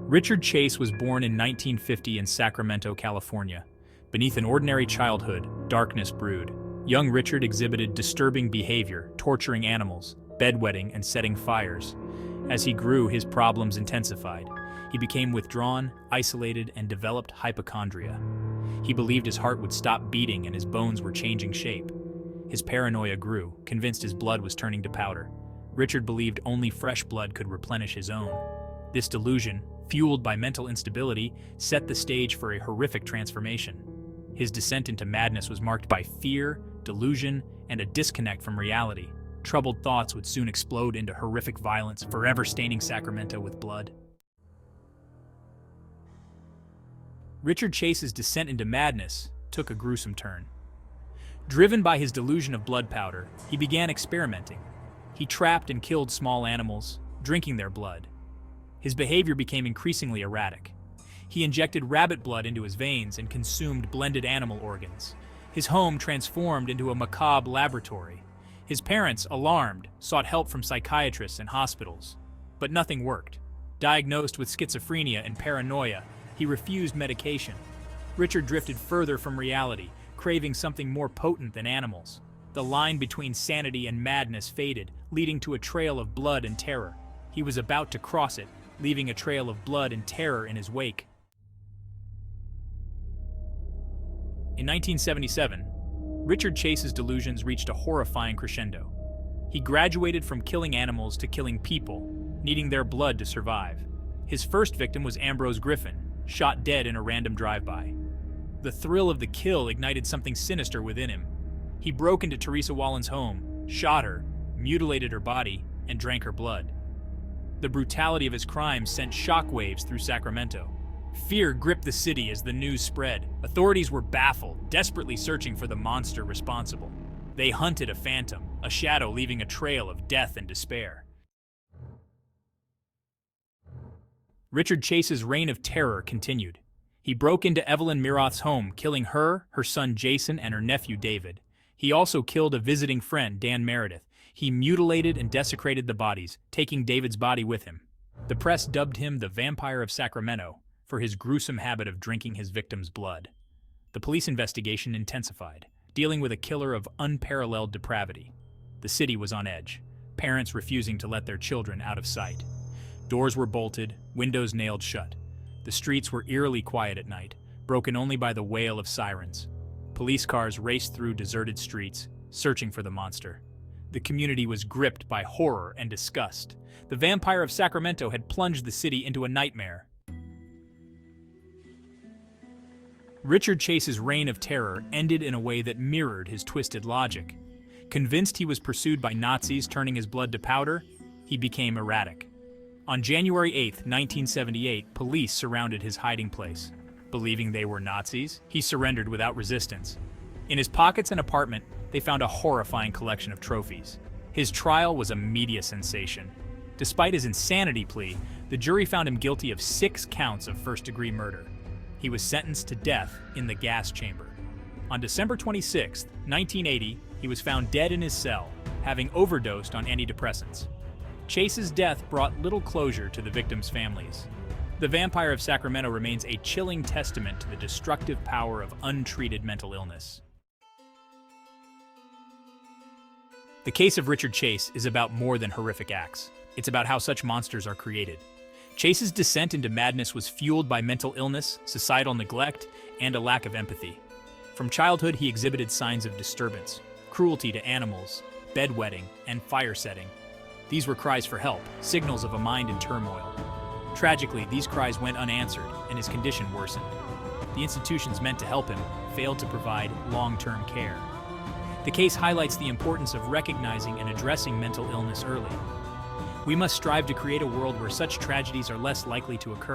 Richard Chase was born in 1950 in Sacramento, California. Beneath an ordinary childhood, darkness brewed. Young Richard exhibited disturbing behavior, torturing animals, bedwetting, and setting fires. As he grew, his problems intensified. He became withdrawn, isolated, and developed hypochondria. He believed his heart would stop beating and his bones were changing shape. His paranoia grew, convinced his blood was turning to powder. Richard believed only fresh blood could replenish his own. This delusion, fueled by mental instability, set the stage for a horrific transformation. His descent into madness was marked by fear, delusion, and a disconnect from reality. Troubled thoughts would soon explode into horrific violence, forever staining Sacramento with blood. Richard Chase's descent into madness took a gruesome turn. Driven by his delusion of blood powder, he began experimenting. He trapped and killed small animals, drinking their blood. His behavior became increasingly erratic. He injected rabbit blood into his veins and consumed blended animal organs. His home transformed into a macabre laboratory. His parents, alarmed, sought help from psychiatrists and hospitals. But nothing worked. Diagnosed with schizophrenia and paranoia, he refused medication. Richard drifted further from reality, craving something more potent than animals. The line between sanity and madness faded, leading to a trail of blood and terror. He was about to cross it, leaving a trail of blood and terror in his wake. In 1977, Richard Chase's delusions reached a horrifying crescendo. He graduated from killing animals to killing people, needing their blood to survive. His first victim was Ambrose Griffin, shot dead in a random drive-by. The thrill of the kill ignited something sinister within him. He broke into Teresa Wallen's home, shot her, mutilated her body, and drank her blood. The brutality of his crimes sent shockwaves through Sacramento. Fear gripped the city as the news spread. Authorities were baffled, desperately searching for the monster responsible. They hunted a phantom, a shadow leaving a trail of death and despair. Richard Chase's reign of terror continued. He broke into Evelyn Miroth's home, killing her, her son Jason, and her nephew David. He also killed a visiting friend, Dan Meredith. He mutilated and desecrated the bodies, taking David's body with him. The press dubbed him the Vampire of Sacramento for his gruesome habit of drinking his victims' blood. The police investigation intensified, dealing with a killer of unparalleled depravity. The city was on edge, parents refusing to let their children out of sight. Doors were bolted, windows nailed shut. The streets were eerily quiet at night, broken only by the wail of sirens. Police cars raced through deserted streets, searching for the monster. The community was gripped by horror and disgust. The Vampire of Sacramento had plunged the city into a nightmare. Richard Chase's reign of terror ended in a way that mirrored his twisted logic. Convinced he was pursued by Nazis turning his blood to powder, he became erratic. On January 8, 1978, police surrounded his hiding place. Believing they were Nazis, he surrendered without resistance. In his pockets and apartment, they found a horrifying collection of trophies. His trial was a media sensation. Despite his insanity plea, the jury found him guilty of 6 counts of first-degree murder. He was sentenced to death in the gas chamber. On December 26, 1980, he was found dead in his cell, having overdosed on antidepressants. Chase's death brought little closure to the victims' families. The Vampire of Sacramento remains a chilling testament to the destructive power of untreated mental illness. The case of Richard Chase is about more than horrific acts. It's about how such monsters are created. Chase's descent into madness was fueled by mental illness, societal neglect, and a lack of empathy. From childhood, he exhibited signs of disturbance, cruelty to animals, bedwetting, and fire setting. These were cries for help, signals of a mind in turmoil. Tragically, these cries went unanswered, and his condition worsened. The institutions meant to help him failed to provide long-term care. The case highlights the importance of recognizing and addressing mental illness early. We must strive to create a world where such tragedies are less likely to occur.